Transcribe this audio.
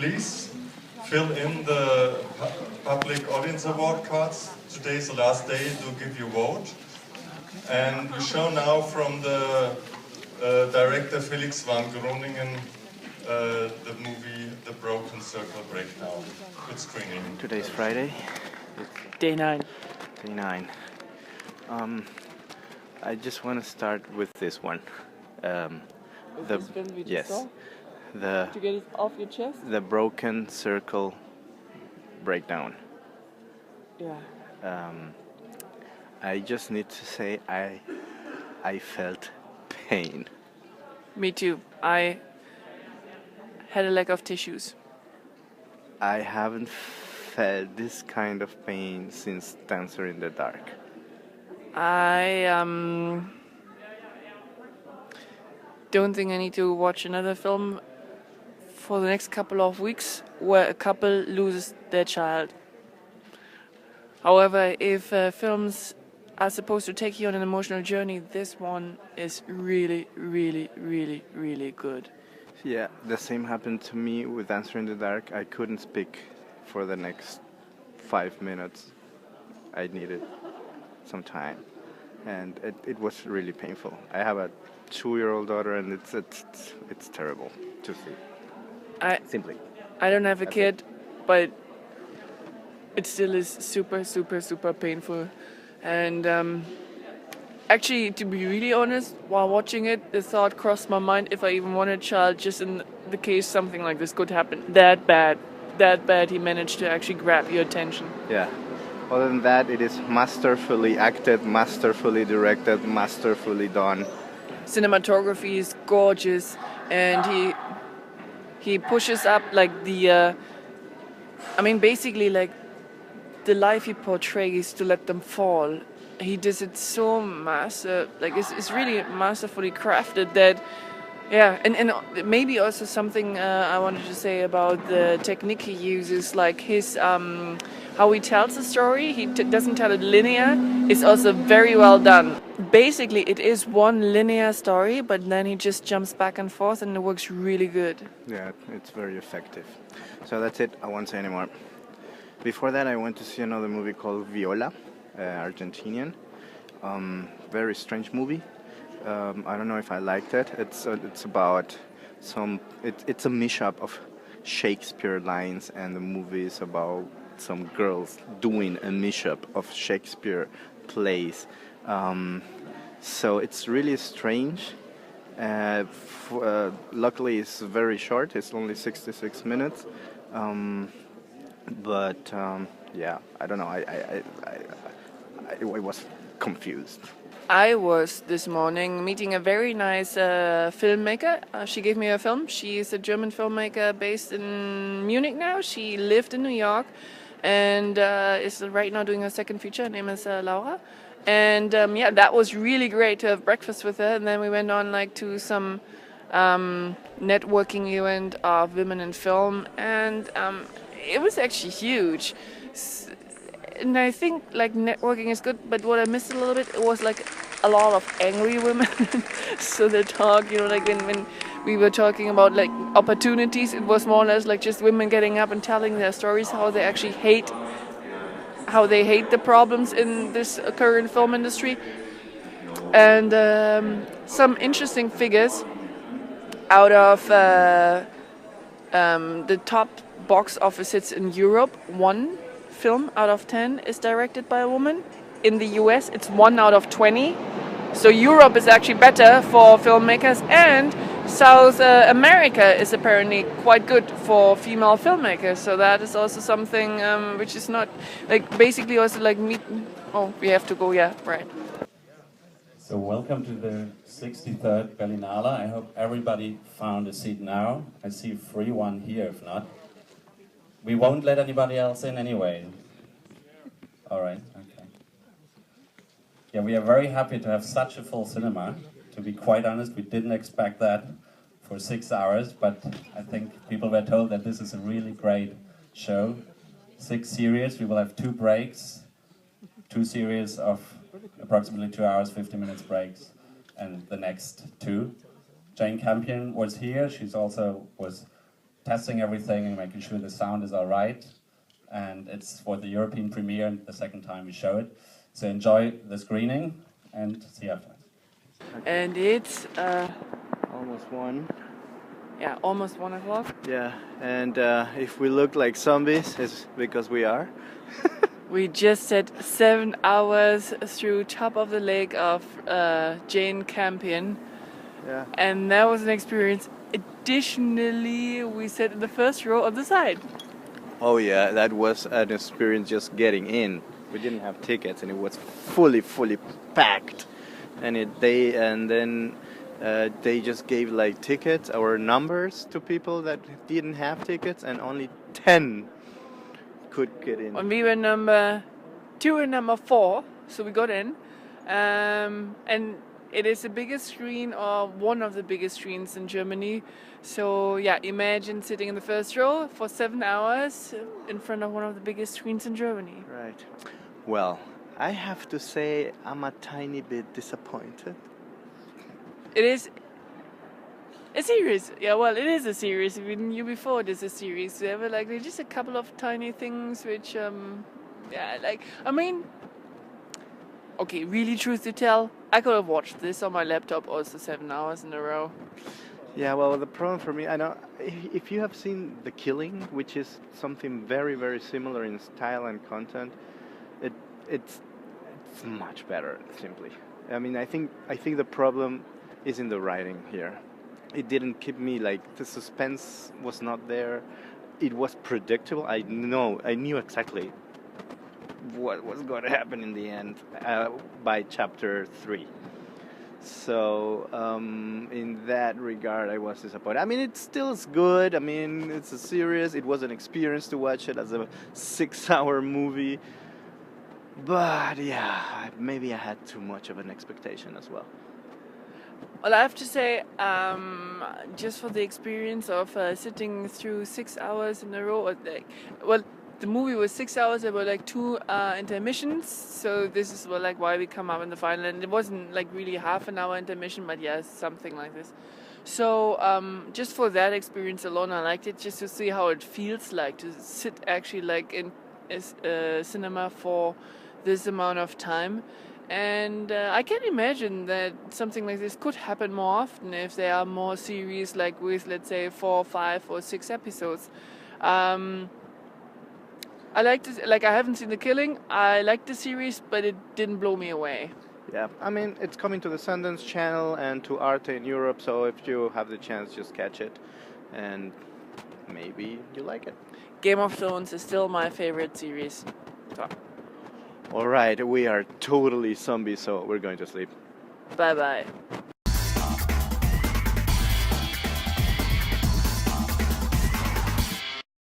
please fill in the public audience award cards. Today is the last day to give your vote. And we show now from the director Felix van Groeningen the movie The Broken Circle Breakdown. Good screening. Today's Friday. Day 9. Day 9. I just want to start with this one. This film we just saw? To get it off your chest? The Broken Circle Breakdown. Yeah. I just need to say I felt pain. Me too. I had a lack of tissues. I haven't felt this kind of pain since Dancer in the Dark. I don't think I need to watch another film for the next couple of weeks where a couple loses their child. However, if films are supposed to take you on an emotional journey, this one is really, really, really, really good. Yeah, the same happened to me with Dancer in the Dark. I couldn't speak for the next 5 minutes. I needed some time, and it was really painful. I have a 2-year-old daughter, and it's terrible to see. I don't have a kid, but it still is super, super, super painful. And actually, to be really honest, while watching it, the thought crossed my mind if I even wanted a child, just in the case something like this could happen. That bad he managed to actually grab your attention. Yeah. Other than that, it is masterfully acted, masterfully directed, masterfully done. Cinematography is gorgeous, and he pushes up like basically like the life he portrays to let them fall. He does it so it's really masterfully crafted that, yeah, and maybe also something I wanted to say about the technique he uses, like his how he tells the story. He doesn't tell it linear. It's also very well done. Basically, it is one linear story, but then he just jumps back and forth, and it works really good. Yeah, it's very effective. So that's it. I won't say anymore. Before that, I went to see another movie called Viola, Argentinian. Very strange movie. I don't know if I liked it. It's about it's a mashup of Shakespeare lines, and the movie is about some girls doing a mashup of Shakespeare plays. So it's really strange. Luckily, it's very short. It's only 66 minutes. But yeah, I don't know. I was confused. I was this morning meeting a very nice filmmaker. She gave me a film. She is a German filmmaker based in Munich now. She lived in New York and is right now doing her second feature. Her name is Laura. And yeah, that was really great to have breakfast with her. And then we went on to some networking event of women in film, and it was actually huge. And I think networking is good, but what I missed a little bit, it was a lot of angry women. So the talk, when we were talking about opportunities, it was more or less just women getting up and telling their stories, how they actually hate the problems in this current film industry. And some interesting figures out of the top box office hits in Europe. 1 film out of 10 is directed by a woman. In the US, it's 1 out of 20. So Europe is actually better for filmmakers, and South America is apparently quite good for female filmmakers. So that is also something which is not basically also me. Oh, we have to go. Yeah, right. So welcome to the 63rd Berlinale. I hope everybody found a seat now. I see a free one here, if not. We won't let anybody else in anyway. All right, okay. Yeah, we are very happy to have such a full cinema. To be quite honest, we didn't expect that for 6 hours, but I think people were told that this is a really great show. 6 series, we will have 2 breaks, 2 series of approximately 2 hours, 50 minutes breaks, and the next 2. Jane Campion was here. She's also was testing everything and making sure the sound is all right. And it's for the European premiere and the second time we show it. So enjoy the screening and see you afterwards. And it's Almost 1. yeah, almost 1 o'clock. Yeah, and if we look like zombies, it's because we are. We just sat 7 hours through top of the lake of Jane Campion, Yeah. and that was an experience. Additionally, we sat in the first row on the side. Oh yeah, that was an experience just getting in. We didn't have tickets, and it was fully packed. And then they just gave like tickets or numbers to people that didn't have tickets, and only 10 could get in. And we were number 2 and number 4, so we got in. And it is the biggest screen, or one of the biggest screens in Germany. So yeah, imagine sitting in the first row for 7 hours in front of one of the biggest screens in Germany. Right. Well, I have to say I'm a tiny bit disappointed. It is a series. Yeah, well, it is a series. We knew before this is a series. There were like just a couple of tiny things which, yeah, like, I mean, okay, really truth to tell, I could have watched this on my laptop also 7 hours in a row. Yeah, well, the problem for me, I know, if you have seen The Killing, which is something very similar in style and content, it's much better, simply. I mean, I think the problem is in the writing here. It didn't keep me, like, the suspense was not there. It was predictable. I knew exactly what was going to happen in the end by chapter 3. So in that regard, I was disappointed. I mean, it still is good. I mean, it's a series. It was an experience to watch it as a 6-hour movie. But yeah, maybe I had too much of an expectation as well. Well, I have to say, just for the experience of sitting through 6 hours in a row, well, the movie was 6 hours. There were like 2 intermissions, so this is like why we come up in the final. And it wasn't like really half an hour intermission, but yeah, something like this. So just for that experience alone, I liked it, just to see how it feels like to sit actually like in a cinema for this amount of time. And I can imagine that something like this could happen more often if there are more series, like with, let's say, 4, 5, or 6 episodes. I liked it. Like, I haven't seen The Killing. I liked the series, but it didn't blow me away. Yeah, I mean, it's coming to the Sundance Channel and to Arte in Europe, so if you have the chance, just catch it, and maybe you like it. Game of Thrones is still my favorite series. So. All right, we are totally zombies, so we're going to sleep. Bye-bye.